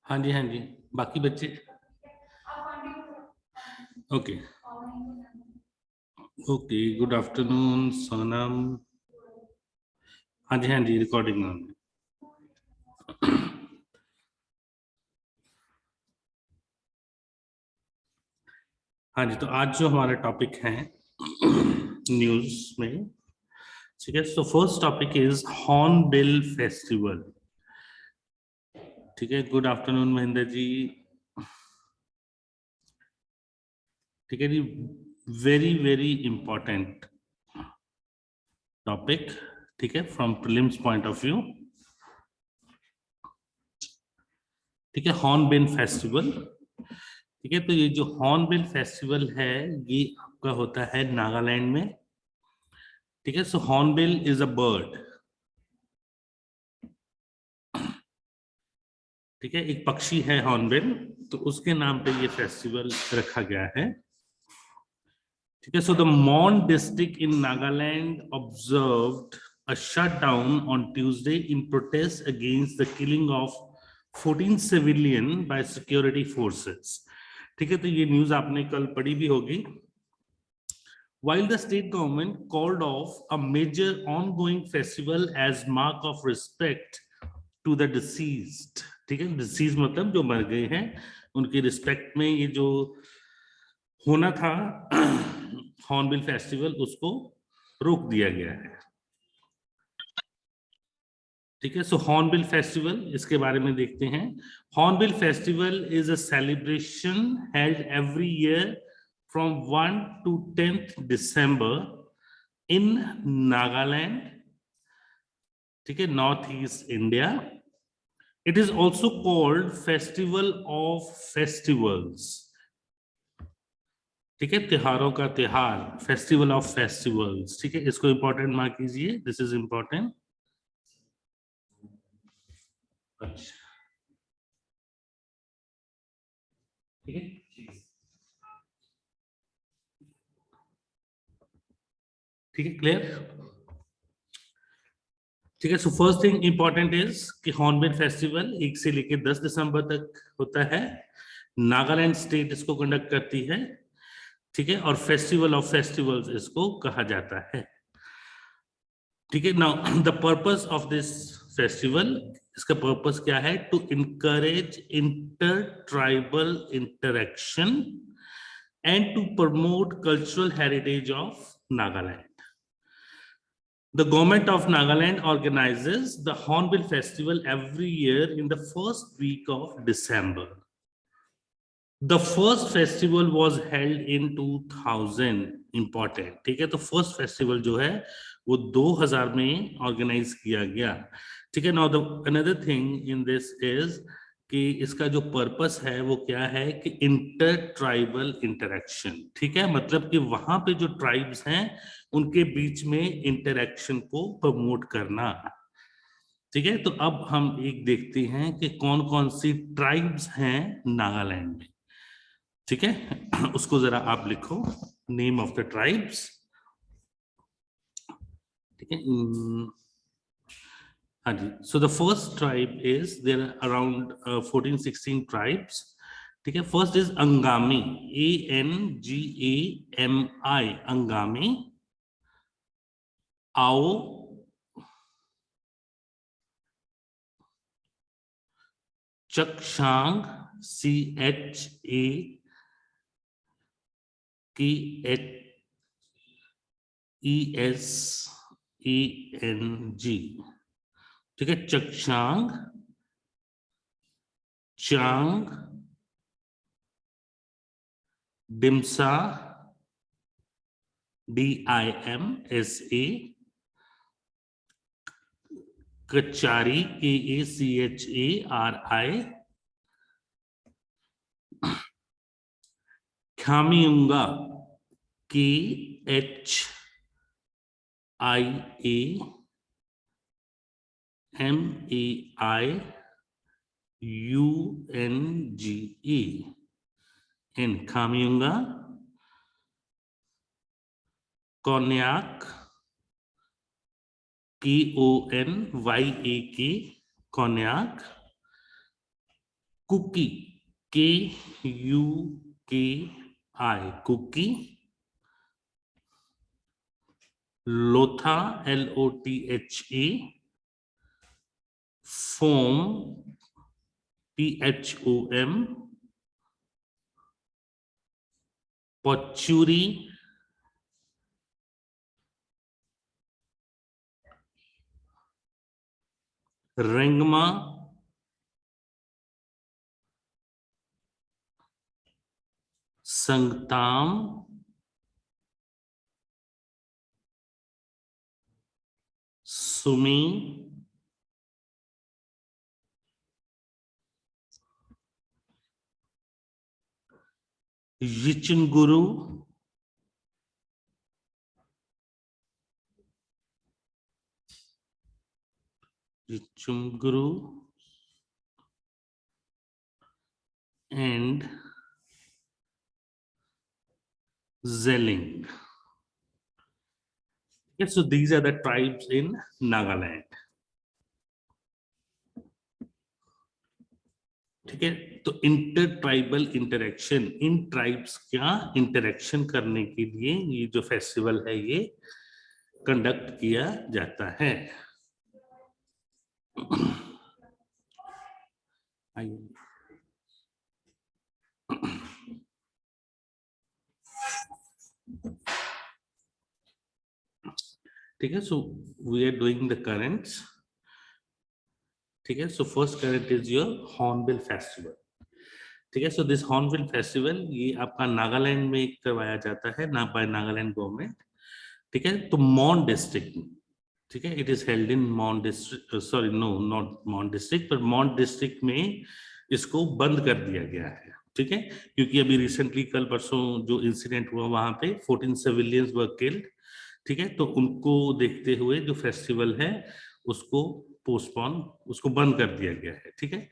हाँ जी, हाँ जी। बाकी बच्चे okay okay. Good afternoon Sonam. हाँ जी, हाँ जी, रिकॉर्डिंग ऑन। हाँ जी, तो आज जो हमारा टॉपिक है न्यूज में, ठीक है। So first topic is hornbill festival. ठीक है, गुड आफ्टरनून महेंद्र जी। ठीक है जी, वेरी वेरी इंपॉर्टेंट टॉपिक, ठीक है, from prelims point of view. ठीक है, हॉर्नबिल फेस्टिवल। ठीक है, तो ये जो हॉर्नबिल फेस्टिवल है ये आपका होता है नागालैंड में। ठीक है, सो हॉर्नबिल इज अ बर्ड। ठीक है, एक पक्षी है हॉर्नबिल, तो उसके नाम पे ये फेस्टिवल रखा गया है। ठीक है, so the Mon district in Nagaland observed a shutdown on Tuesday in protest against the killing of 14 civilian by security forces. ठीक है, तो ये न्यूज आपने कल पढ़ी भी होगी। While the state government called off a major ongoing festival as mark of respect to the deceased। ठीक है, डिसीज मतलब जो मर गए हैं उनकी रिस्पेक्ट में ये जो होना था हॉर्नबिल फेस्टिवल, उसको रोक दिया गया है। ठीक है, सो हॉर्नबिल फेस्टिवल, इसके बारे में देखते हैं। Hornbill festival is a celebration held every year from 1 to 10th December in Nagaland, ठीक है, north east India. It is also called festival of festivals. ठीक है, त्योहारों का त्योहार, फेस्टिवल ऑफ फेस्टिवल्स। ठीक है, इसको इंपॉर्टेंट मार्क कीजिए, दिस इज इंपॉर्टेंट। अच्छा, ठीक है, ठीक है, क्लियर। ठीक है, so first thing important is कि हॉर्नबिल फेस्टिवल 1 से लेकर 10 दिसंबर तक होता है। नागालैंड स्टेट इसको कंडक्ट करती है। ठीक है, और फेस्टिवल ऑफ फेस्टिवल्स इसको कहा जाता है। ठीक है, now the purpose of this festival, इसका पर्पस क्या है? To encourage inter tribal interaction and to promote cultural heritage of Nagaland. The government of Nagaland organizes the Hornbill Festival every year in the first week of December. The first festival was held in 2000. Important, ठीक है, तो first festival जो है वो 2000 में organise किया गया। ठीक है, now the another thing in this is कि इसका जो पर्पस है वो क्या है कि इंटर ट्राइबल इंटरेक्शन। ठीक है, मतलब कि वहां पे जो ट्राइब्स हैं उनके बीच में इंटरेक्शन को प्रमोट करना। ठीक है, तो अब हम एक देखते हैं कि कौन कौन सी ट्राइब्स हैं नागालैंड में। ठीक है, उसको जरा आप लिखो, नेम ऑफ द ट्राइब्स। ठीक है, हाँ जी। So the first tribe is there around 14-16 tribes. ठीक है, first is Angami, ANGAMI, Angami. Ao, Chakhesang, CHAKESENG। ठीक है, Chakhesang, Chang, Dimasa, DIMSA, Kachari, KACHARI, Khiamniungan, KHIAMAIUNGE, in Khiamniungan. Konyak, KONYAK, Konyak. Kuki, KUKI, Kuki. Lotha, LOTHA, Phom, PHOM, Pochury, Rengma, Sangtam, Sumi, Yimchunger, Yimchunger and Zeling. Okay, so these are the tribes in Nagaland. ठीक है, तो इंटर ट्राइबल इंटरेक्शन, इन tribes का interaction करने के लिए ये जो फेस्टिवल है ये कंडक्ट किया जाता है। आइए, ठीक है, so we are doing the currents. ठीक है, so first current is your hornbill festival. ठीक है, सो दिस हॉर्नबिल फेस्टिवल ये आपका नागालैंड में करवाया जाता है, ना बाय नागालैंड गवर्नमेंट। ठीक है, तो मॉन डिस्ट्रिक्ट में, ठीक है, it is held in Mon district, sorry no not Mon district, पर मॉन डिस्ट्रिक्ट में इसको बंद कर दिया गया है। ठीक है, क्योंकि अभी रिसेंटली कल परसों जो इंसिडेंट हुआ वहां पे 14 सिविलियंस वर किल्ड। ठीक है, तो उनको देखते हुए जो फेस्टिवल है उसको पोस्टपोन, उसको बंद कर दिया गया है। ठीक है,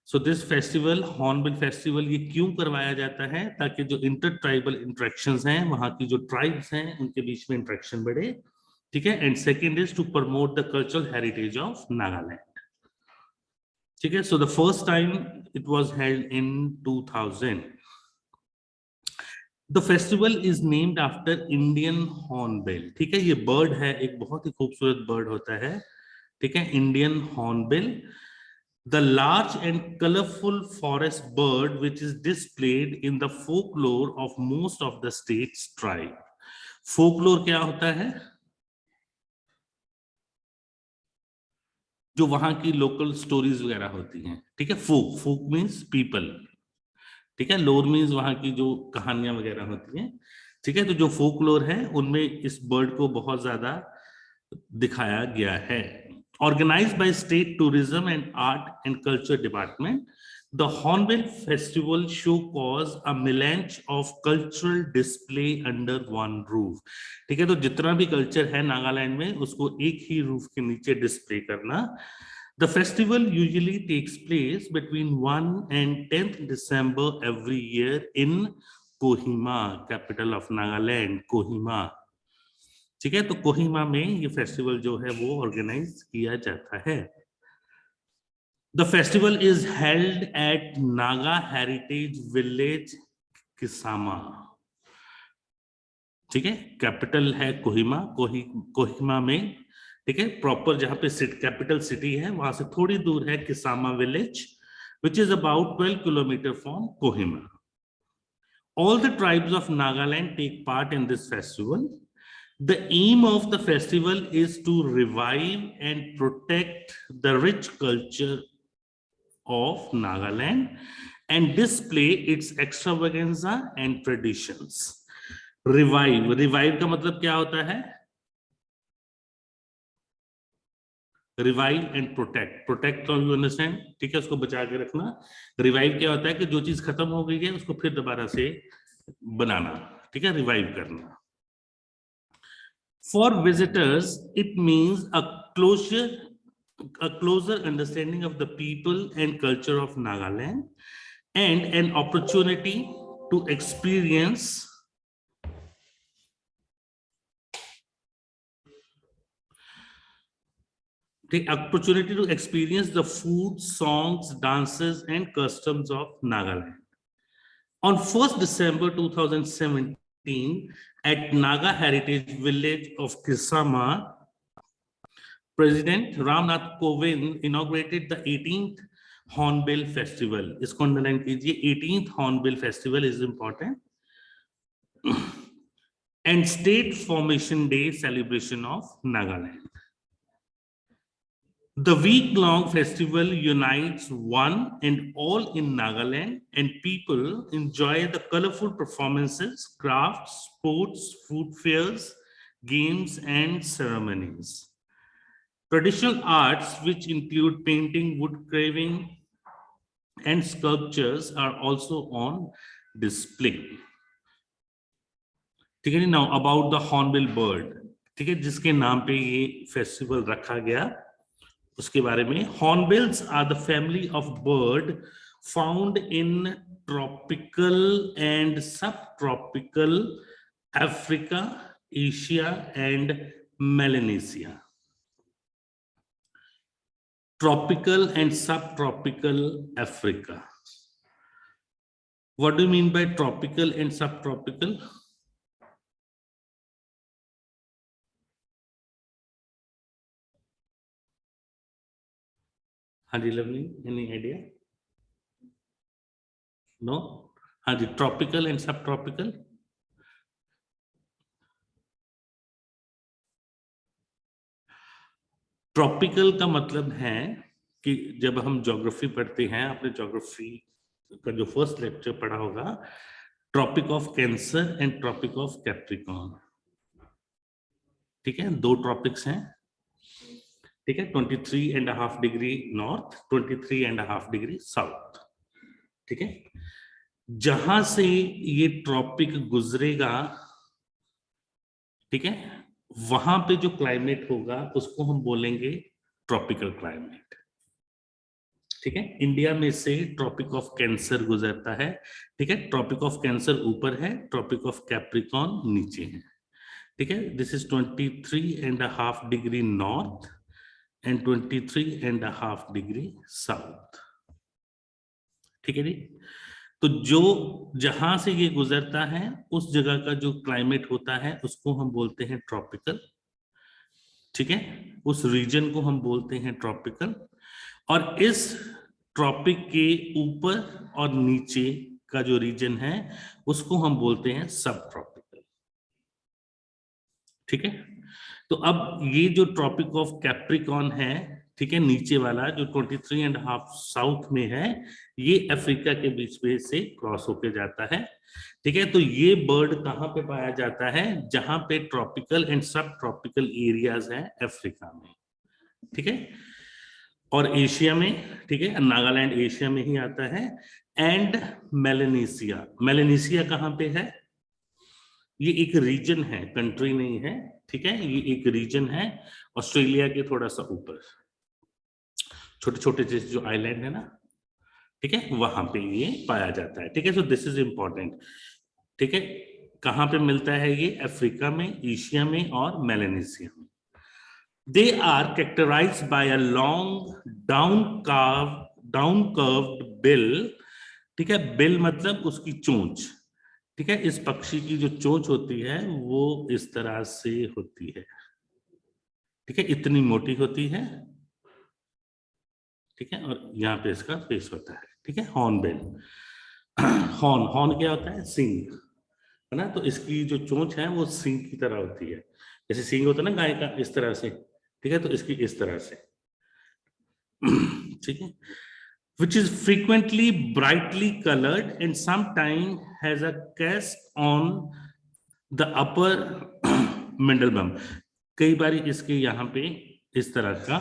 so this festival, hornbill festival, ये क्यों करवाया जाता है? ताकि जो इंटर ट्राइबल इंटरेक्शंस हैं, वहां की जो ट्राइब्स हैं उनके बीच में इंटरेक्शन बढ़े। ठीक है, and second is to promote the cultural heritage of Nagaland. ठीक है, so the first time it was held in 2000। The festival is named after Indian hornbill. ठीक है, ये बर्ड है, एक बहुत ही खूबसूरत बर्ड होता है। ठीक है, Indian hornbill, the large and colorful forest bird which is displayed in the folklore of most of the state's tribe. folklore क्या होता है? जो वहां की लोकल स्टोरीज वगैरह होती हैं। ठीक है, फोक, फोक मीन्स पीपल। ठीक है, लोर मीन्स वहां की जो कहानियां वगैरह होती हैं। ठीक है, तो जो फोकलोर है उनमें इस बर्ड को बहुत ज्यादा दिखाया गया है। Organized by State Tourism and Art and Culture Department, the Hornbill Festival showcase a melange of cultural display under one roof. ठीक है, तो जितना भी कल्चर है नागालैंड में उसको एक ही रूफ के नीचे डिस्प्ले करना। The festival usually takes place between 1 and 10th December every year in Kohima, capital of Nagaland, Kohima। ठीक है, तो कोहिमा में ये फेस्टिवल जो है वो ऑर्गेनाइज किया जाता है। The festival is held at Naga heritage village Kisama. ठीक है, कैपिटल है कोहिमा, कोहिमा में। ठीक है, प्रॉपर जहां पे कैपिटल सिटी है वहां से थोड़ी दूर है Kisama village, which is about 12 kilometre from Kohima. All the tribes of Nagaland take part in this festival. The aim of the festival is to revive and protect the rich culture of Nagaland and display its extravaganza and traditions. Revive का मतलब क्या होता है? Revive and protect. Protect, you understand? ठीक है, उसको बचा के रखना। Revive क्या होता है कि जो चीज खत्म हो गई है उसको फिर दोबारा से बनाना। ठीक है, रिवाइव करना। For visitors, it means a closer understanding of the people and culture of Nagaland, and an opportunity to experience The opportunity to experience the food, songs, dances, and customs of Nagaland. On 1st December 2017, at Naga Heritage Village of Kisama, President Ramnath Kovind inaugurated the 18th Hornbill Festival. इसको underline कीजिए, 18th Hornbill Festival is important. And State Formation Day celebration of Nagaland. The week-long festival unites one and all in Nagaland, and people enjoy the colorful performances, crafts, sports, food fairs, games, and ceremonies. Traditional arts, which include painting, wood carving, and sculptures, are also on display. ठीक है, now about the hornbill bird, ठीक है, जिसके नाम पे ये festival रखा गया, उसके बारे में. Hornbills are the family of bird found in tropical and subtropical Africa, Asia, and Melanesia. Tropical and subtropical Africa. What do you mean by tropical and subtropical? हाँ जी लवली, any idea? No? हाँ जी, tropical and subtropical. Tropical का मतलब है कि जब हम geography पढ़ते हैं, आपने ज्योग्राफी का जो फर्स्ट लेक्चर पढ़ा होगा, Tropic of Cancer and Tropic of Capricorn. ठीक है, दो ट्रॉपिक्स हैं. ठीक है, 23.5 डिग्री नॉर्थ, 23.5 डिग्री साउथ. ठीक है, जहां से ये ट्रॉपिक गुजरेगा, ठीक है, वहां पे जो क्लाइमेट होगा उसको हम बोलेंगे ट्रॉपिकल क्लाइमेट. ठीक है, इंडिया में से ट्रॉपिक ऑफ कैंसर गुजरता है. ठीक है, ट्रॉपिक ऑफ कैंसर ऊपर है, ट्रॉपिक ऑफ कैप्रिकॉर्न नीचे है. ठीक है, this is 23.5 degree north and 23.5 degree south. ठीक है जी. तो जो जहां से ये गुजरता है उस जगह का जो क्लाइमेट होता है उसको हम बोलते हैं ट्रॉपिकल. ठीक है, उस रीजन को हम बोलते हैं ट्रॉपिकल. और इस ट्रॉपिक के ऊपर और नीचे का जो रीजन है उसको हम बोलते हैं सब ट्रॉपिकल. ठीक है, तो अब ये जो ट्रॉपिक ऑफ कैप्रिकॉर्न है, ठीक है, नीचे वाला जो 23.5 साउथ में है, ये अफ्रीका के बीच में से क्रॉस होके जाता है. ठीक है, तो ये बर्ड कहाँ पे पाया जाता है? जहां पे ट्रॉपिकल एंड सब ट्रॉपिकल एरियाज हैं अफ्रीका में. ठीक है, और एशिया में. ठीक है, नागालैंड एशिया में ही आता है. And Melanesia. मेलेनेशिया कहाँ पे है? ये एक रीजन है, कंट्री नहीं है. ठीक है, ये एक रीजन है ऑस्ट्रेलिया के थोड़ा सा ऊपर, छोटे छोटे जैसे जो आइलैंड है ना, ठीक है, वहां पे ये पाया जाता है. ठीक है, सो दिस इज इंपॉर्टेंट. ठीक है, कहां पे मिलता है ये? अफ्रीका में, एशिया में और मेलेनेशिया में. They are characterised by a long down curved bill. ठीक है, बिल मतलब उसकी चोंच. ठीक है, इस पक्षी की जो चोंच होती है वो इस तरह से होती है. ठीक है, इतनी मोटी होती है. ठीक है, और यहाँ पे इसका फेस होता है. ठीक है, हॉर्नबिल. हॉर्न, हॉर्न क्या होता है? सींग, है ना. तो इसकी जो चोंच है वो सींग की तरह होती है, जैसे सींग होता है ना गाय का, इस तरह से. ठीक है, तो इसकी इस तरह से. ठीक है, which is frequently brightly colored and sometimes has a cast on the upper mandible. कई बार इसके यहाँ पे इस तरह का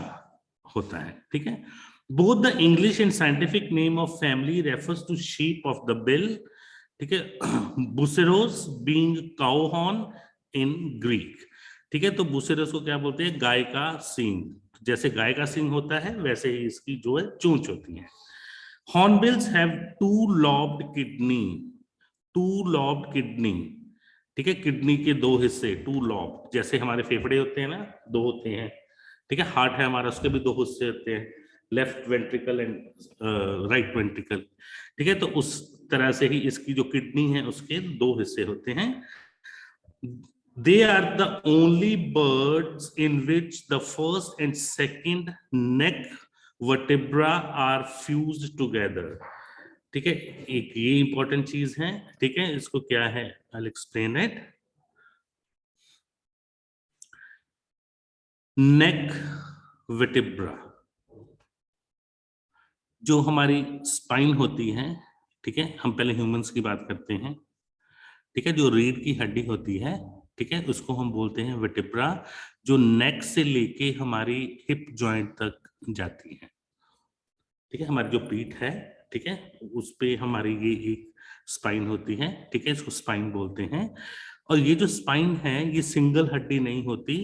होता है. ठीक है, both the English and scientific name of family refers to sheep of the bill. ठीक है, बुसेरोस being cow horn in Greek. ठीक है, तो बुसेरोस को क्या बोलते हैं? गाय का सींग. जैसे गाय का सींग होता है वैसे ही इसकी जो है चोंच होती है. Hornbills have two-lobed kidney. Two-lobed kidney. ठीक है, किडनी के दो हिस्से, टू लॉब. जैसे हमारे फेफड़े होते हैं ना, दो होते हैं. ठीक है, हार्ट है हमारा, उसके भी 2 हिस्से होते हैं, left ventricle and right ventricle. ठीक है, तो उस तरह से ही इसकी जो किडनी है उसके 2 हिस्से होते हैं। They are the only birds in which the first and second neck vertebra are fused together. ठीक है, एक ये इंपॉर्टेंट चीज है। ठीक है, इसको क्या है, I'll explain it. Neck vertebra, जो हमारी स्पाइन होती है, ठीक है, हम पहले ह्यूमंस की बात करते हैं। ठीक है, जो रीढ़ की हड्डी होती है, ठीक है, उसको हम बोलते हैं वर्टेब्रा, जो नेक से लेके हमारी हिप जॉइंट तक जाती है। ठीक है, हमारी जो पीठ है, ठीक है, उस पे हमारी ये एक स्पाइन होती है। ठीक है, इसको स्पाइन बोलते हैं। और ये जो स्पाइन है ये सिंगल हड्डी नहीं होती,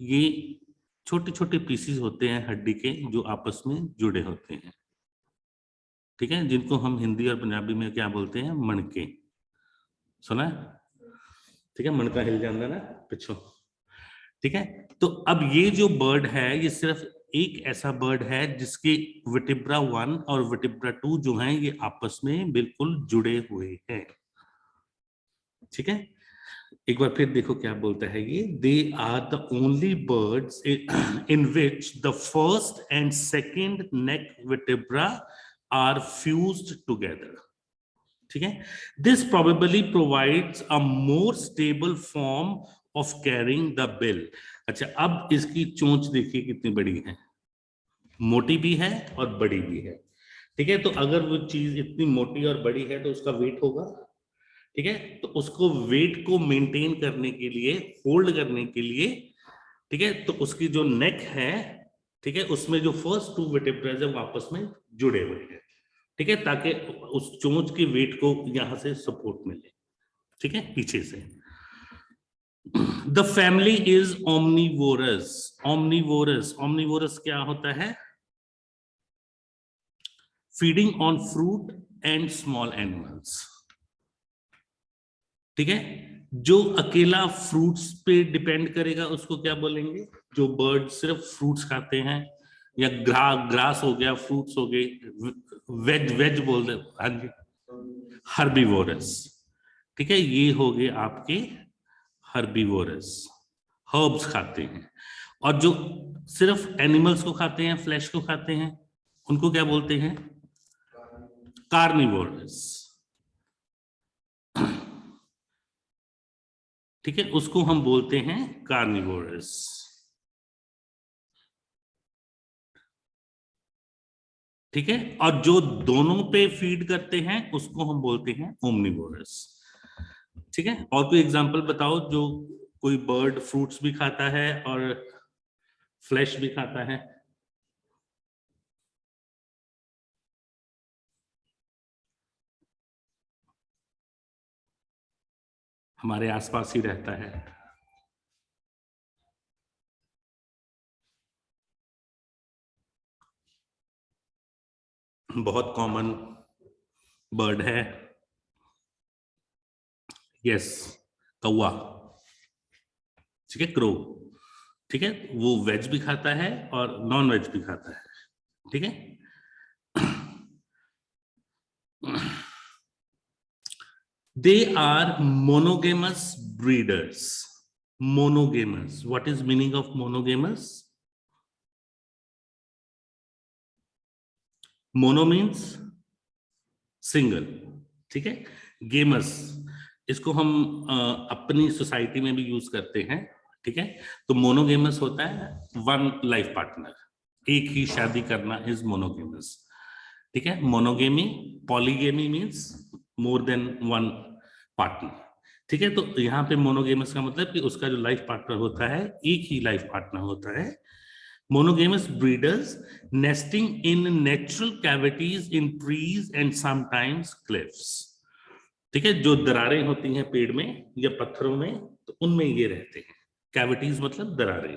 ये छोटे छोटे पीसीज होते हैं हड्डी के जो आपस में जुड़े होते हैं। ठीक है, जिनको हम हिंदी और पंजाबी में क्या बोलते हैं, मणके। सुना है? ठीक है, मणका हिल जाता ना पिछो। ठीक है, तो अब ये जो बर्ड है ये सिर्फ एक ऐसा बर्ड है जिसके वर्टेब्रा 1 और वर्टेब्रा 2 जो हैं ये आपस में बिल्कुल जुड़े हुए हैं। ठीक है, एक बार फिर देखो क्या बोलता है ये, they are the only birds in which the first and second neck vertebra are fused together. ठीक है, this probably provides a more stable form of carrying the bill. अच्छा, अब इसकी चोंच देखिए कितनी बड़ी है, मोटी भी है और बड़ी भी है। ठीक है, तो अगर वो चीज इतनी मोटी और बड़ी है तो उसका वेट होगा। ठीक है, तो उसको वेट को मेंटेन करने के लिए, होल्ड करने के लिए, ठीक है, तो उसकी जो नेक है, ठीक है, उसमें जो फर्स्ट 2 वर्टेब्रास है वापस में जुड़े हुए हैं। ठीक है, ताकि उस चोंच के वेट को यहां से सपोर्ट मिले। ठीक है, पीछे से। The family is omnivorous. Omnivorous, omnivorous क्या होता है, feeding on fruit and small animals. ठीक है, जो अकेला फ्रूट्स पे डिपेंड करेगा उसको क्या बोलेंगे, जो बर्ड सिर्फ फ्रूट्स खाते हैं, या ग्रास हो गया, फ्रूट्स हो गए, वेज वेज बोल दे, हाँ जी, हर्बीवोरस। ठीक है, ये हो गए आपके हर्बीवोरस, हर्ब्स खाते हैं। और जो सिर्फ एनिमल्स को खाते हैं, फ्लैश को खाते हैं, उनको क्या बोलते हैं, कार्निवोरस। ठीक है, उसको हम बोलते हैं कार्निवोरस। ठीक है, और जो दोनों पे फीड करते हैं उसको हम बोलते हैं ओमनिवोरस। ठीक है, और कोई एग्जांपल बताओ जो कोई बर्ड फ्रूट्स भी खाता है और फ्लैश भी खाता है। हमारे आसपास ही रहता है। बहुत कॉमन बर्ड है, यस, कौवा। ठीक है, क्रो। ठीक है, वो वेज भी खाता है और नॉन वेज भी खाता है। ठीक है, they are monogamous breeders. Monogamous, what is meaning of monogamous? Mono means single. ठीक है, गेमस, इसको हम अपनी सोसाइटी में भी यूज करते हैं। ठीक है, तो मोनोगेमस होता है 1 लाइफ पार्टनर, एक ही शादी करना इज मोनोगेमस। ठीक है, monogamy, polygamy means more than 1 partner. ठीक है, तो यहाँ पे मोनोगेमस का मतलब कि उसका जो लाइफ पार्टनर होता है एक ही लाइफ पार्टनर होता है। Monogamous breeders nesting in natural cavities in trees and sometimes cliffs. ठीक है, जो दरारें होती हैं पेड़ में या पत्थरों में, तो उनमें ये रहते हैं। कैविटीज मतलब दरारें।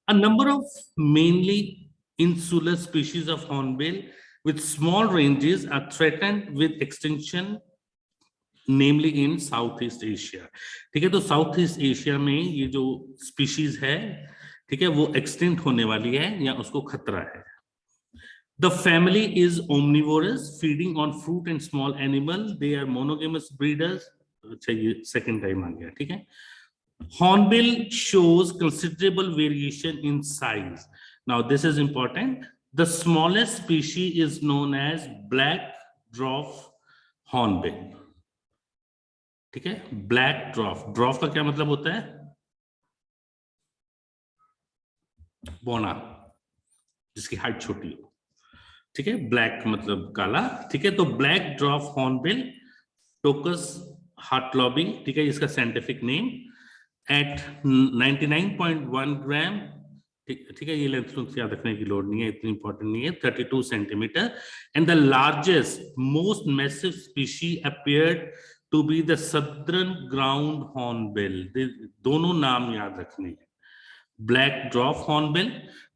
A number of mainly insular species of hornbill with small ranges are threatened with extinction, namely in south east Asia. ठीक है, तो साउथ ईस्ट एशिया में ये जो स्पीशीज है ठीक है, वो एक्सटिंक्ट होने वाली है या उसको खतरा है। The family is omnivorous, feeding on fruit and small animal. They are monogamous breeders. अच्छा, ये सेकंड टाइम आ गया, ठीक है। Hornbill shows considerable variation in size. Now this is important. The smallest species is known as black dwarf hornbill. ठीक है, black ड्रॉफ। ड्रॉफ का क्या मतलब होता है? बौना, जिसकी हाइट छोटी हो। ठीक है, ब्लैक मतलब काला। ठीक है, तो ब्लैक ड्रॉफ हॉर्नबिल टोकस हार्टलॉबी, ठीक है, इसका साइंटिफिक नेम, एट 99.1 ग्राम। ठीक है, ये लेंथ याद रखने की लोड नहीं है, इतनी इंपॉर्टेंट नहीं है। 32 centimetre. And the largest most massive species appeared to be the southern ground hornbill. दोनों नाम याद रखने हैं। ब्लैक ड्रॉफ हॉर्नबिल,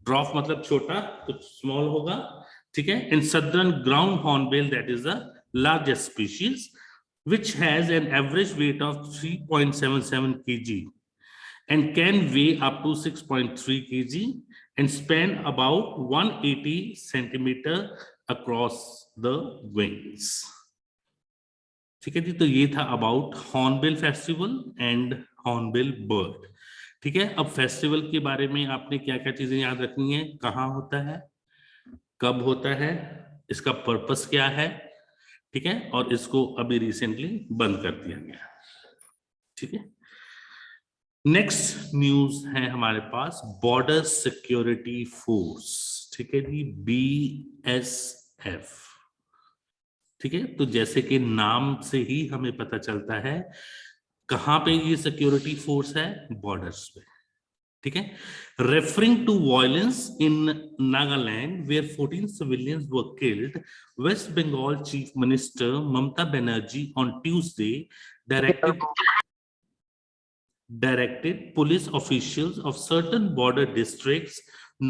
ड्रॉफ मतलब छोटा, कुछ स्मॉल होगा, ठीक है। And southern ground hornbill, that is the largest species, which has an average weight of 3.77 kg and can weigh up to 6.3 kg and span about 180 centimeter across the wings. ठीक है जी, तो ये था about hornbill festival and hornbill bird. ठीक है, अब festival के बारे में आपने क्या क्या चीजें याद रखनी है, कहाँ होता है, कब होता है, इसका पर्पस क्या है, ठीक है, और इसको अभी रिसेंटली बंद कर दिया गया। ठीक है, नेक्स्ट न्यूज है हमारे पास बॉर्डर सिक्योरिटी फोर्स। ठीक है जी, BSF। ठीक है, तो जैसे कि नाम से ही हमें पता चलता है कहां पे ये सिक्योरिटी फोर्स है, बॉर्डर्स पे। ठीक है, referring to violence in Nagaland where 14 civilians were killed, West Bengal Chief Minister Mamata Banerjee on Tuesday directed police officials of certain border districts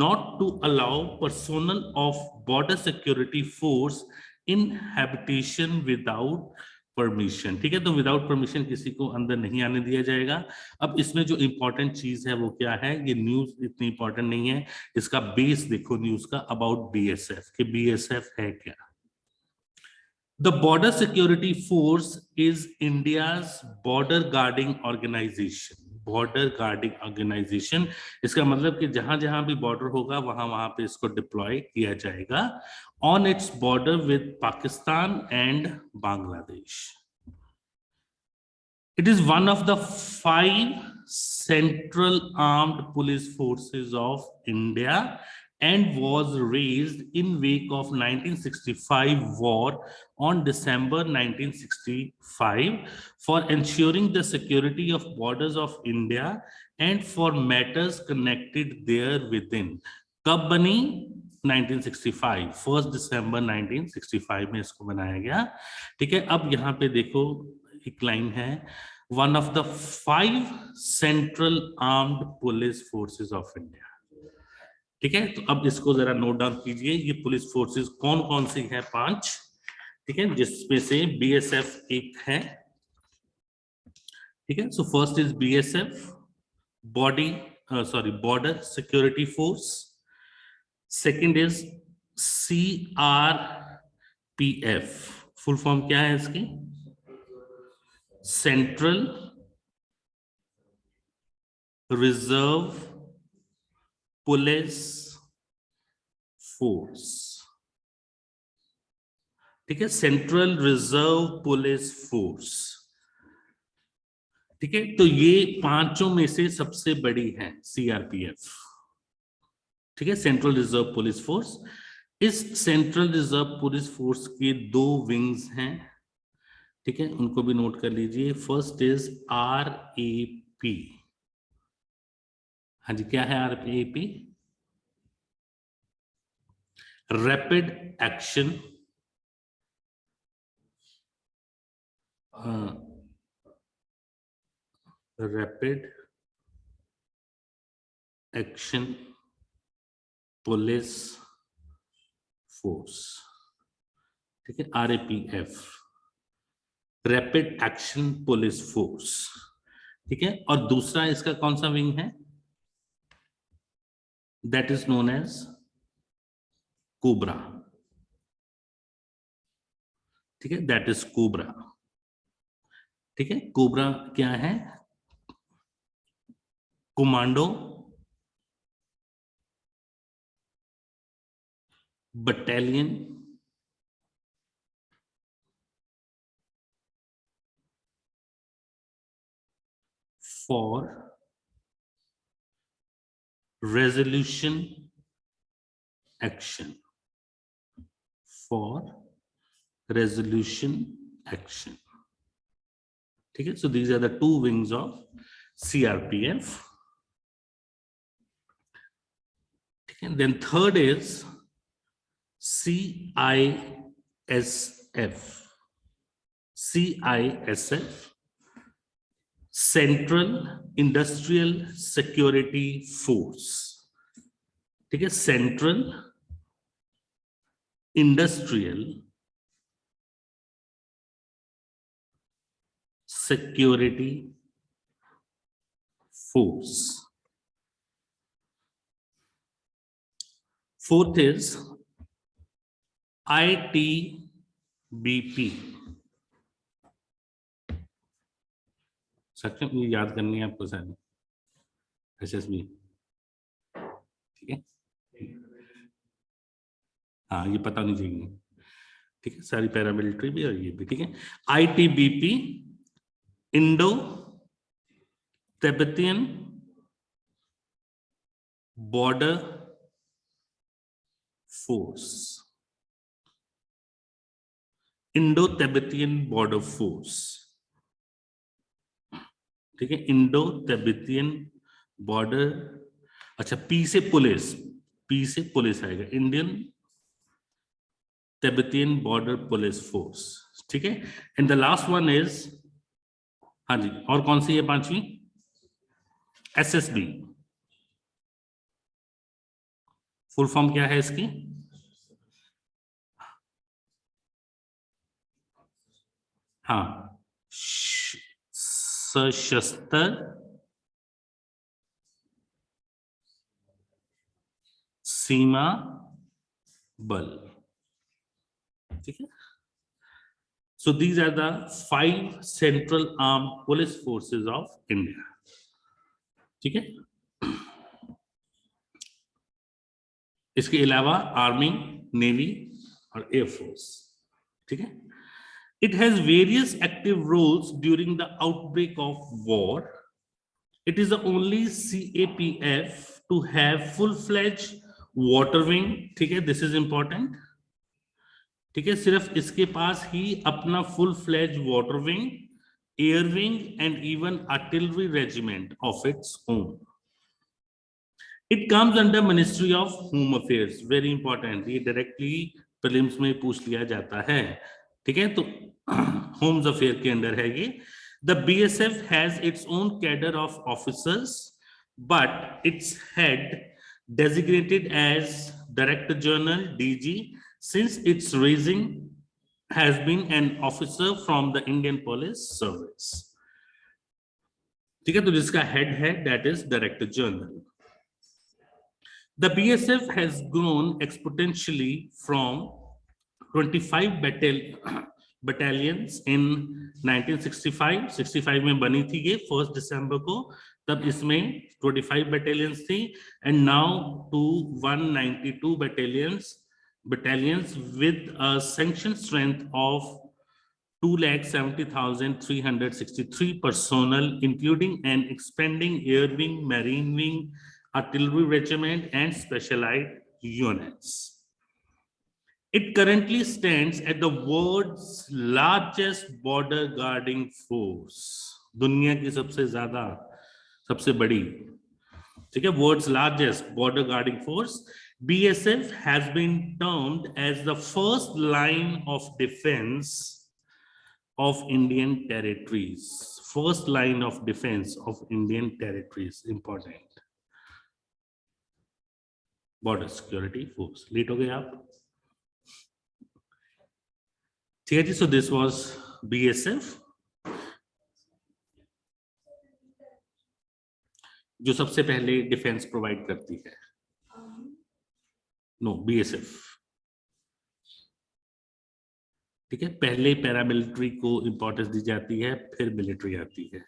not to allow personnel of border security force in habitation without permission. ठीक है, तो without permission किसी को अंदर नहीं आने दिया जाएगा। अब इसमें जो इंपॉर्टेंट चीज है वो क्या है, ये न्यूज इतनी इंपॉर्टेंट नहीं है, इसका बेस देखो न्यूज का अबाउट BSF कि BSF है क्या। The Border Security Force is India's border guarding organization. Border guarding organisation, इसका मतलब कि जहां जहां भी बॉर्डर होगा वहां वहां पे इसको डिप्लॉय किया जाएगा on its border with Pakistan and Bangladesh. It is one of the 5 central armed police forces of India and was raised in wake of 1965 war on December 1965 for ensuring the security of borders of India and for matters connected there within. कब बनी? 1965, 1 दिसंबर 1965 में इसको बनाया गया। ठीक है, अब यहाँ पे देखो एक लाइन है, one of the 5 central armed police forces of India. ठीक है, तो अब इसको जरा नोट डाउन कीजिए, ये पुलिस फोर्सेस कौन कौन सी है, 5। ठीक है, जिसमें से BSF एक है। ठीक है, so first is BSF, border security force. Second is CRPF, full form क्या है इसकी, सेंट्रल रिजर्व पुलिस फोर्स। ठीक है, सेंट्रल रिजर्व पुलिस फोर्स। ठीक है, तो ये पांचों में से सबसे बड़ी है CRPF। ठीक है, सेंट्रल रिजर्व पुलिस फोर्स। इस सेंट्रल रिजर्व पुलिस फोर्स के 2 विंग्स हैं। ठीक है, उनको भी नोट कर लीजिए। First is RAP। हाँ जी, क्या है RAP? Rapid action rapid action police force. ठीक है, RAPF, rapid action police force. ठीक है, और दूसरा इसका कौन सा विंग है? that is known as cobra, ठीक है, दैट इज कोबरा, ठीक है। कोबरा क्या है? Commando battalion for resolution action, for resolution action, ठीक है। So these are the two wings of CRPF, ठीक है। Then third is CISF, CISF, Central Industrial Security Force, ठीक है। Central Industrial Security Force. Fourth is ITBP. सक्षम, ये याद करनी है आपको सारी, SSB, ठीक है। हाँ, ये पता नहीं चाहिए, ठीक है, सारी पैरामिलिट्री भी और ये भी, ठीक है। ITBP, Indo Tibetan border force, Indo Tibetan border force, ठीक है। इंडो तिब्बतियन बॉर्डर, अच्छा, पी से पुलिस, पी से पुलिस आएगा, Indian Tibetan border police force, ठीक है। And the last one is, हाँ जी, और कौन सी है पांचवी? SSB। फुल फॉर्म क्या है इसकी? हाँ, सशस्त्र सीमा बल, ठीक है। So these are the 5 central armed police forces of India, ठीक है। इसके अलावा आर्मी, नेवी और एयरफोर्स, ठीक है। It has various active roles during the outbreak of war. It is the only CAPF to have full-fledged water wing, ठीक है, this is important, ठीक है। सिर्फ इसके पास ही अपना full fledge water wing, air wing and even artillery regiment of its own. It comes under ministry of home affairs, very important, ये directly prelims में पूछ लिया जाता है, ठीक है। तो होम्स अफेयर के अंडर है ये। The BSF has its own cadre of officers, but its head designated as Director General DG, since its raising has been an officer from the Indian Police Service, ठीक है। तो जिसका head है that is Director General. The BSF has grown exponentially from 25 battalions in 1965 में बनी थी ये 1 दिसंबर को, तब इसमें 25 battalions थी, and now to 192 battalions with a sanctioned strength of 2,70,363 personnel, including an expanding air wing, marine wing, artillery regiment, and specialized units. It currently stands at the world's largest border guarding force. दुनिया की सबसे बड़ी, ठीक है, world's largest border guarding force. BSF has been termed as the first line of defense of Indian territories. First line of defense of Indian territories, important. Border security force. Late हो गए आप, ठीक है जी। सो दिस वाज BSF, जो सबसे पहले defence provide करती है। No, BSF। ठीक है, पहले पैरामिलिट्री को इंपॉर्टेंस दी जाती है, फिर मिलिट्री आती है।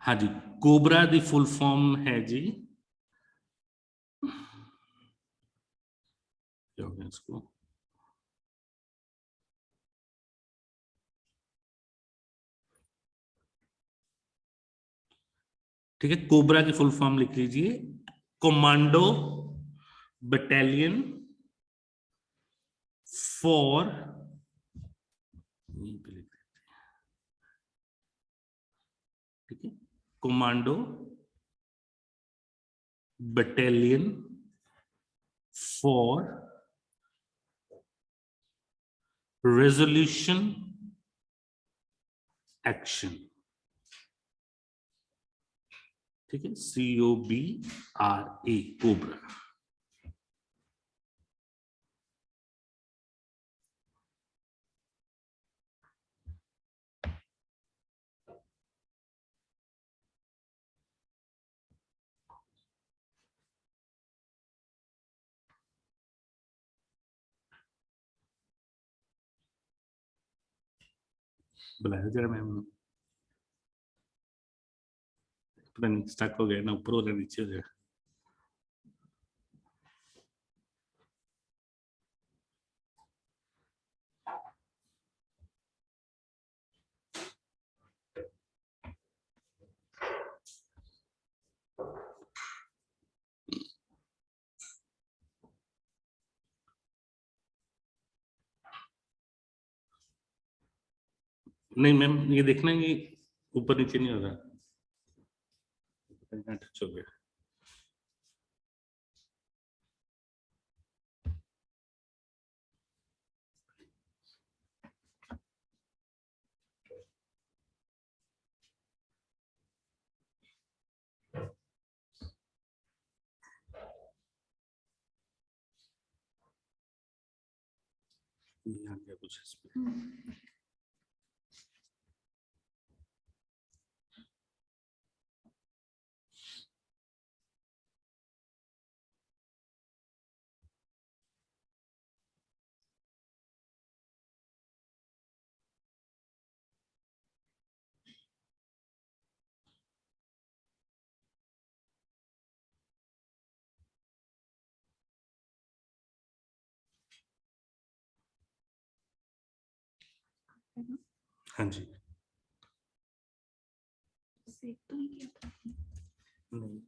हाँ जी, कोबरा दी फुल फॉर्म है जी, क्या हो गया इसको, ठीक है, कोबरा की फुल फॉर्म लिख लीजिए, कमांडो बटालियन फॉर, ठीक है, commando battalion for resolution action, ठीक है, COBRA, कोबरा। बुलाया जरा मैम, पता नहीं स्टक हो गया ना, ऊपर वाला नीचे हो गया। नहीं मैम, ये देखना, ये ऊपर नीचे नहीं हो रहा, टच हो गया। ये आ गया कुछ इसमें। हाँ जी, सेव तो नहीं किया था। नहीं,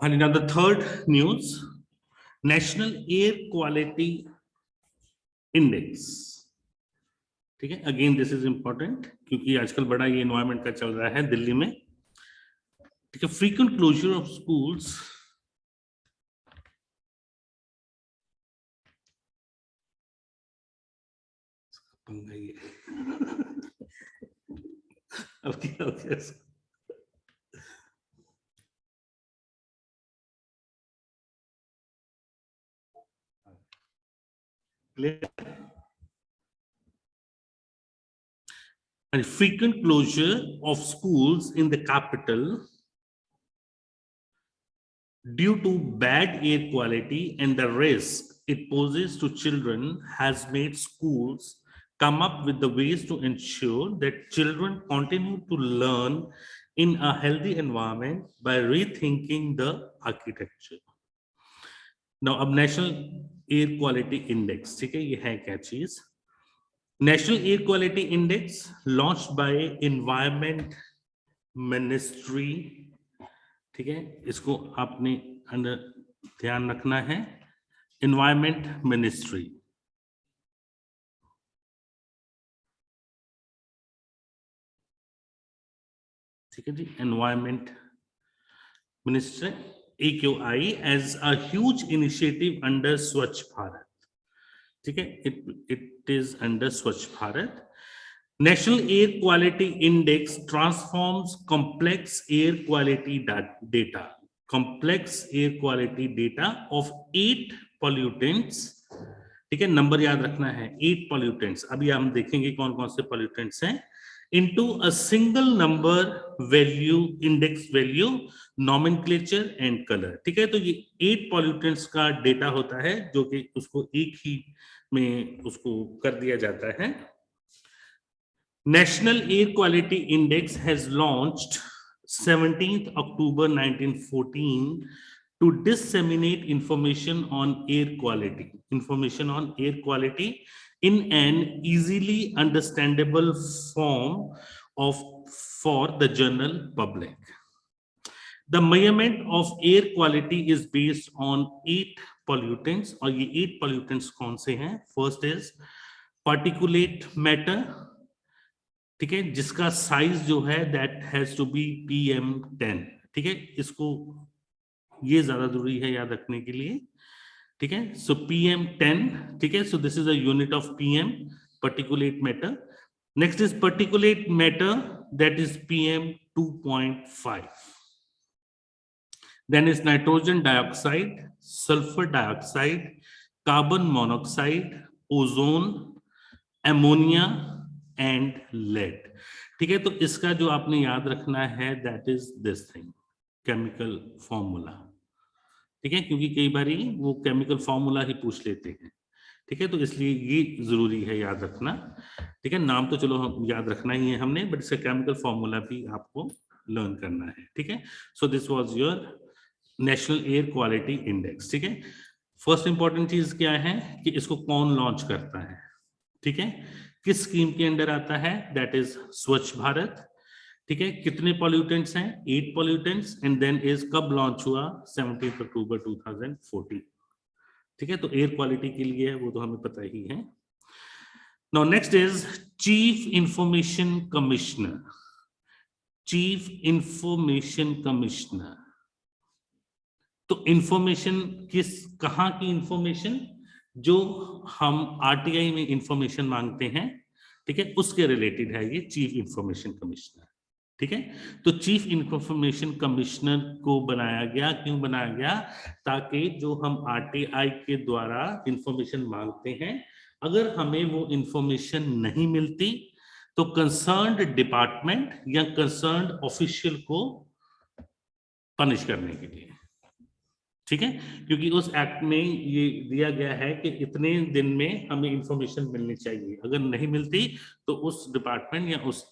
हाँ जी, now the third news, national air quality index, ठीक है, अगेन दिस इज इंपॉर्टेंट क्योंकि आजकल बड़ा ये एनवायरमेंट का चल रहा है दिल्ली में, ठीक है, फ्रीक्वेंट क्लोजर ऑफ स्कूल्स, अब क्या हो गया इसको? And frequent closure of schools in the capital due to bad air quality and the risk it poses to children has made schools come up with the ways to ensure that children continue to learn in a healthy environment by rethinking the architecture. Now, अब national air quality index, ठीक है, ये है क्या चीज? National air quality index launched by environment ministry, ठीक है, इसको आपने ध्यान रखना है, एनवायरमेंट मिनिस्ट्री, ठीक है जी, environment ministry AQI as a huge initiative under Swachh Bharat, ठीक है, it is under Swachh Bharat. National Air Quality Index transforms complex air quality data of 8 pollutants, ठीक है, नंबर याद रखना है, 8 pollutants, अभी हम देखेंगे कौन कौन से pollutants हैं, into a single number value, index value, nomenclature and color, ठीक है। तो ये 8 pollutants का डेटा होता है जो कि उसको एक ही में उसको कर दिया जाता है। National Air Quality Index has launched 17th October 1914 to disseminate information on air quality in an easily understandable form for the general public. The measurement of air quality is based on 8 pollutants, और ये 8 pollutants कौन से हैं? First is particulate matter, ठीक है, जिसका size जो है that has to be PM10, ठीक है, इसको ये ज्यादा जरूरी है याद रखने के लिए, ठीक है। सो PM10, ठीक है, so this is a unit of PM, particulate matter. Next is particulate matter, that is PM2.5. Then is nitrogen dioxide, sulfur dioxide, carbon monoxide, ozone, ammonia and lead, ठीक है। तो इसका जो आपने याद रखना है that is this thing, chemical formula, ठीक है, क्योंकि कई बार वो केमिकल फॉर्मूला ही पूछ लेते हैं, ठीक है, तो इसलिए ये जरूरी है याद रखना, ठीक है। नाम तो चलो हम याद रखना ही है हमने, बट इसका केमिकल फॉर्मूला भी आपको लर्न करना है, ठीक है। सो this was your national air quality index, ठीक है। फर्स्ट इंपॉर्टेंट चीज क्या है कि इसको कौन लॉन्च करता है, ठीक है, किस स्कीम के अंडर आता है, दैट इज स्वच्छ भारत, ठीक है। कितने पॉल्यूटेंट्स हैं? 8 पॉल्यूटेंट्स, एंड देन इज कब लॉन्च हुआ? 17 अक्टूबर 2014, ठीक है। तो एयर क्वालिटी के लिए वो तो हमें पता ही है। Now next is chief information commissioner, chief information commissioner, तो इंफॉर्मेशन कहां की इंफॉर्मेशन? जो हम RTI में इंफॉर्मेशन मांगते हैं, ठीक है, उसके रिलेटेड है ये चीफ इंफॉर्मेशन कमिश्नर, ठीक है। तो चीफ इंफॉर्मेशन कमिश्नर को बनाया गया, क्यों बनाया गया? ताकि जो हम RTI के द्वारा इंफॉर्मेशन मांगते हैं, अगर हमें वो इंफॉर्मेशन नहीं मिलती तो कंसर्न्ड डिपार्टमेंट या कंसर्न्ड ऑफिशियल को पनिश करने के लिए, ठीक है, क्योंकि उस एक्ट में ये दिया गया है कि इतने दिन में हमें इंफॉर्मेशन मिलनी चाहिए, अगर नहीं मिलती तो उस डिपार्टमेंट या उस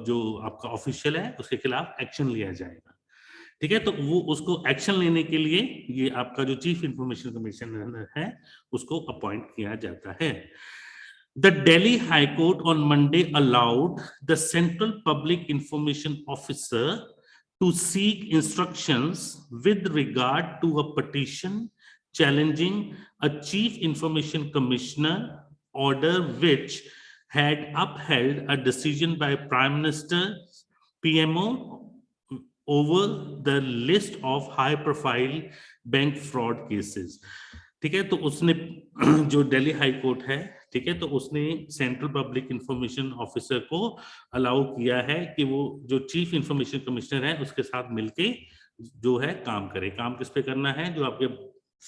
जो आपका ऑफिशियल है उसके खिलाफ एक्शन लिया जाएगा, ठीक है। तो वो उसको एक्शन लेने के लिए ये आपका जो चीफ इंफॉर्मेशन कमिश्नर है उसको अपॉइंट किया जाता है। The Delhi High Court on Monday allowed the Central Public Information Officer to seek instructions with regard to a petition challenging a Chief Information Commissioner order which had upheld a decision by Prime Minister PMO over the list of high-profile bank fraud cases, ठीक है। तो उसने जो Delhi high court है, ठीक है, तो उसने सेंट्रल पब्लिक इंफॉर्मेशन ऑफिसर को अलाउ किया है कि वो जो चीफ इंफॉर्मेशन कमिश्नर है उसके साथ मिलके जो है काम करे। काम किस पे करना है? जो आपके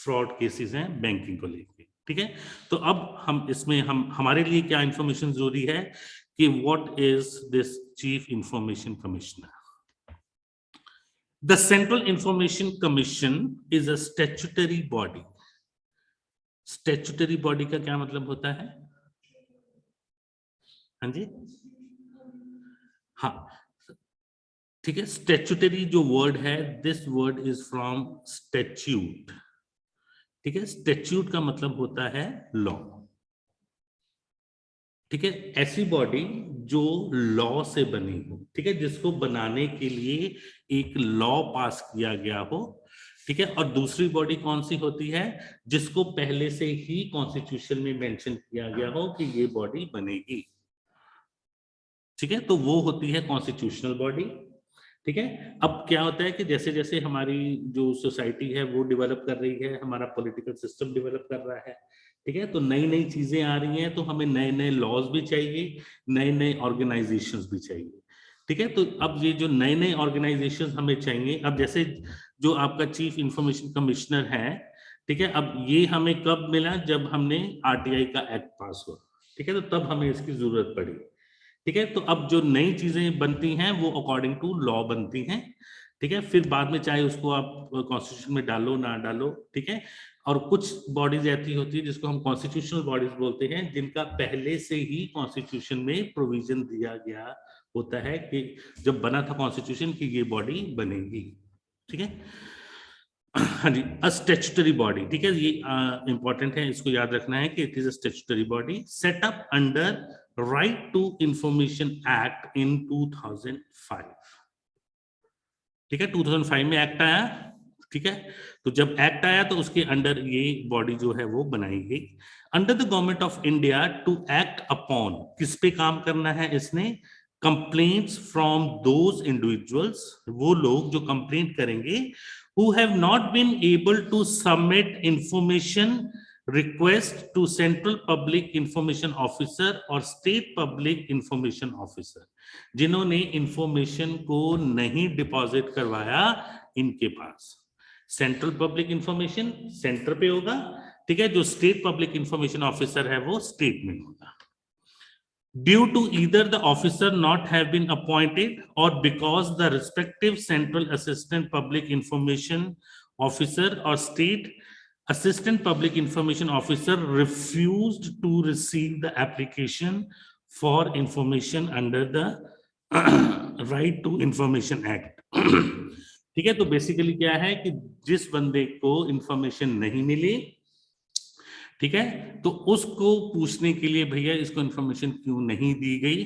फ्रॉड केसेस हैं बैंकिंग को लेके, ठीक है। तो अब हम इसमें हमारे लिए क्या इंफॉर्मेशन जरूरी है कि what is this chief information commissioner. The central information commission is a statutory body. Statutory body का क्या मतलब होता है? हाँ जी, हाँ, ठीक है। स्टैट्यूटरी जो वर्ड है, this word is from statute. ठीक है, स्टैट्यूट का मतलब होता है लॉ। ठीक है, ऐसी बॉडी जो लॉ से बनी हो, ठीक है, जिसको बनाने के लिए एक लॉ पास किया गया हो। ठीक है, और दूसरी बॉडी कौन सी होती है? जिसको पहले से ही कॉन्स्टिट्यूशन में मेंशन किया गया हो कि ये बॉडी बनेगी। ठीक है, तो वो होती है कॉन्स्टिट्यूशनल बॉडी। ठीक है, अब क्या होता है कि जैसे जैसे हमारी जो सोसाइटी है वो डेवलप कर रही है, हमारा पॉलिटिकल सिस्टम डेवलप कर रहा है, ठीक है, तो नई नई चीजें आ रही हैं, तो हमें नए नए लॉज भी चाहिए, नए नए ऑर्गेनाइजेशंस भी चाहिए। ठीक है, तो अब ये जो नए नए ऑर्गेनाइजेशंस हमें चाहिए, अब जैसे जो आपका चीफ इंफॉर्मेशन कमिश्नर है, ठीक है, अब ये हमें कब मिला? जब हमने आरटीआई का एक्ट पास हुआ। ठीक है, तो तब हमें इसकी जरूरत पड़ी। ठीक है, तो अब जो नई चीजें बनती हैं वो अकॉर्डिंग टू लॉ बनती हैं। ठीक है, फिर बाद में चाहे उसको आप कॉन्स्टिट्यूशन में डालो ना डालो। ठीक है, और कुछ बॉडीज ऐसी होती है जिसको हम कॉन्स्टिट्यूशनल बॉडीज बोलते हैं, जिनका पहले से ही कॉन्स्टिट्यूशन में प्रोविजन दिया गया होता है कि जब बना था कॉन्स्टिट्यूशन की ये बॉडी बनेगी। ठीक है, हाँ जी, अ स्टैट्यूटरी बॉडी। ठीक है, ये इंपॉर्टेंट है, इसको याद रखना है कि it is a statutory body set up under Right to Information Act in 2005। ठीक है, 2005 में एक्ट आया। ठीक है, तो जब एक्ट आया तो उसके अंडर ये बॉडी जो है वो बनाई गई। Under the government of India to act upon, किस पे काम करना है इसने? कंप्लेंट्स फ्रॉम दोज इंडिविजुअल्स, वो लोग जो कंप्लेंट करेंगे, who have not been able to submit information request to central public information officer or state public information officer, जिन्होंने इंफॉर्मेशन को नहीं डिपॉजिट करवाया इनके पास। सेंट्रल पब्लिक इंफॉर्मेशन सेंटर पे होगा, ठीक है, जो स्टेट पब्लिक इंफॉर्मेशन ऑफिसर है वो स्टेट में होगा। Due to either the officer not have been appointed or because the respective central assistant public information officer or state assistant public information officer refused to receive the application for information under the right to information act। ठीक है, तो basically क्या है कि जिस बंदे को information नहीं मिली, ठीक है, तो उसको पूछने के लिए भैया इसको इंफॉर्मेशन क्यों नहीं दी गई।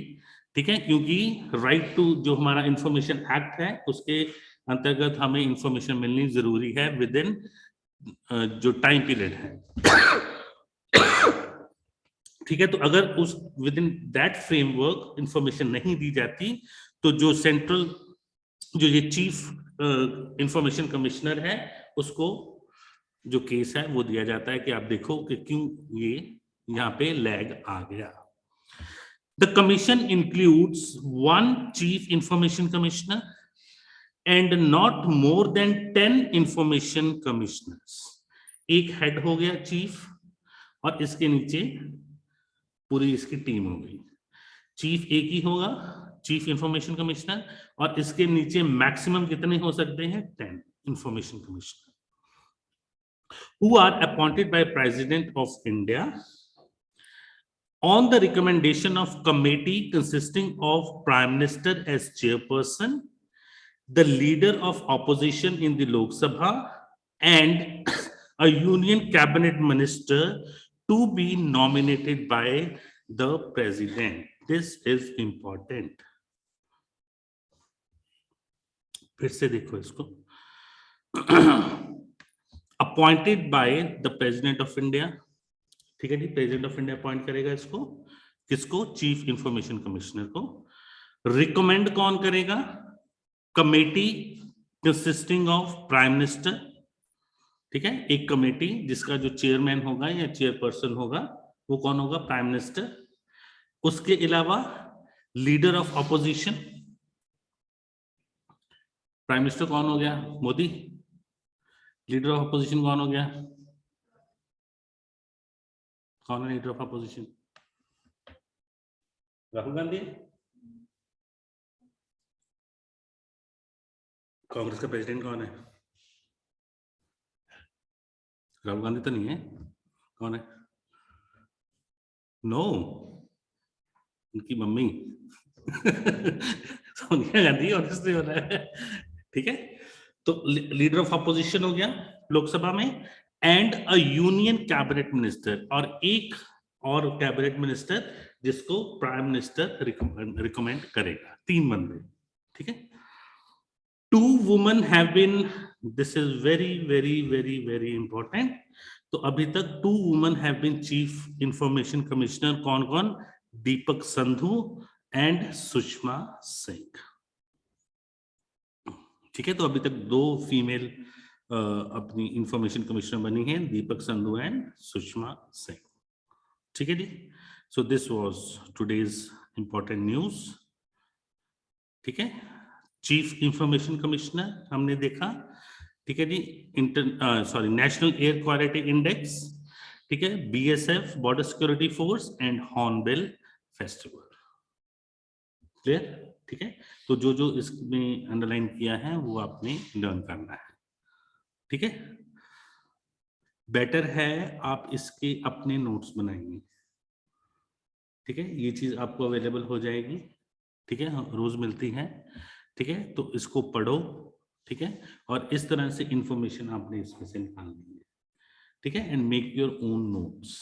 ठीक है, क्योंकि राइट टू जो हमारा इंफॉर्मेशन एक्ट है उसके अंतर्गत हमें इंफॉर्मेशन मिलनी जरूरी है विद इन जो टाइम पीरियड है। ठीक है, तो अगर उस with in that framework information नहीं दी जाती तो जो सेंट्रल जो ये चीफ इंफॉर्मेशन कमिश्नर है उसको जो केस है वो दिया जाता है कि आप देखो कि क्यों ये यहाँ पे लैग आ गया। The commission includes one chief information commissioner and not more than 10 information commissioners. एक हेड हो गया चीफ और इसके नीचे पूरी इसकी टीम हो गई। चीफ एक ही होगा, चीफ इंफॉर्मेशन कमिश्नर, और इसके नीचे मैक्सिमम कितने हो सकते हैं? 10 information commissioner who are appointed by President of India on the recommendation of committee consisting of Prime Minister as chairperson, the leader of opposition in the Lok Sabha, and a union cabinet minister to be nominated by the president. This is important. फिर से देखो इसको। Appointed by the president of India. ठीक है जी, president of India appoint करेगा इसको, किसको? Chief information commissioner को। रिकमेंड कौन करेगा? Committee consisting of prime minister. ठीक है, एक कमेटी जिसका जो चेयरमैन होगा या चेयरपर्सन होगा वो कौन होगा? Prime minister. उसके अलावा leader of opposition. Prime minister कौन हो गया? मोदी। लीडर ऑफ अपोजिशन कौन हो गया? कौन है leader of opposition? Rahul Gandhi. Congress का प्रेसिडेंट कौन है? राहुल गांधी तो नहीं है? कौन है? नो, उनकी मम्मी सोनिया गांधी ऑब्वियसली हो रहा है। ठीक है, तो लीडर ऑफ अपोजिशन हो गया लोकसभा में, and a union cabinet minister, और एक और कैबिनेट मिनिस्टर जिसको प्राइम मिनिस्टर रिकमेंड करेगा। 3 बंदे। ठीक है, 2 women have been, this is very very very very important. तो अभी तक 2 women have been chief information commissioner. कौन कौन? दीपक संधू एंड सुषमा सिंह। ठीक है, तो अभी तक 2 फीमेल अपनी इंफॉर्मेशन कमिश्नर बनी है, दीपक संधू एंड सुषमा सिंह। ठीक है जी, so this was today's important news. ठीक है, चीफ इंफॉर्मेशन कमिश्नर हमने देखा। ठीक है जी, नेशनल एयर क्वालिटी इंडेक्स, ठीक है, BSF border security force and Hornbill Festival. Clear? ठीक है, तो जो जो इसमें अंडरलाइन किया है वो आपने लर्न करना है। ठीक है, बेटर है आप इसके अपने नोट्स बनाएंगे। ठीक है, ये चीज आपको अवेलेबल हो जाएगी। ठीक है, रोज मिलती है। ठीक है, तो इसको पढ़ो। ठीक है, और इस तरह से इंफॉर्मेशन आपने इसमें से निकालनी है। ठीक है, and make your own notes.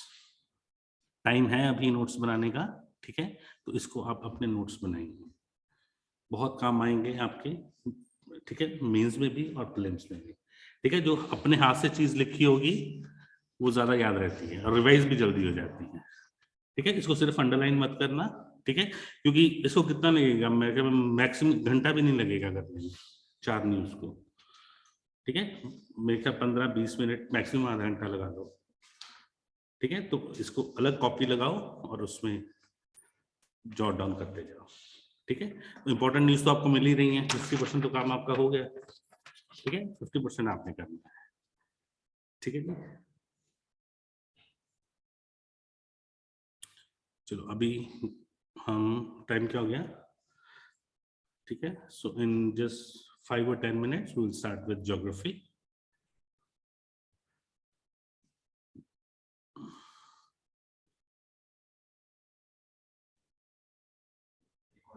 Time है अभी नोट्स बनाने का। ठीक है, तो इसको आप अपने नोट्स बनाएंगे, बहुत काम आएंगे आपके। ठीक है, मेंस में भी और प्रीलिम्स में भी। ठीक है, जो अपने हाथ से चीज लिखी होगी वो ज्यादा याद रहती है और रिवाइज भी जल्दी हो जाती है। ठीक है, इसको सिर्फ अंडरलाइन मत करना। ठीक है, क्योंकि इसको कितना लगेगा, मैक्सिमम घंटा भी नहीं लगेगा करने में 4 न्यूज को। ठीक है, मेरे ख्याल 15-20 मिनट, मैक्सिमम आधा घंटा लगा दो। ठीक है, तो इसको अलग कॉपी लगाओ और उसमें जॉट डाउन करते जाओ। ठीक है, इंपॉर्टेंट न्यूज तो आपको मिल ही रही है, 50% तो काम आपका हो गया। ठीक है, 50% आपने करना है। ठीक है जी, चलो अभी हम, टाइम क्या हो गया? ठीक है, सो in just 5 or 10 minutes we will start with geography.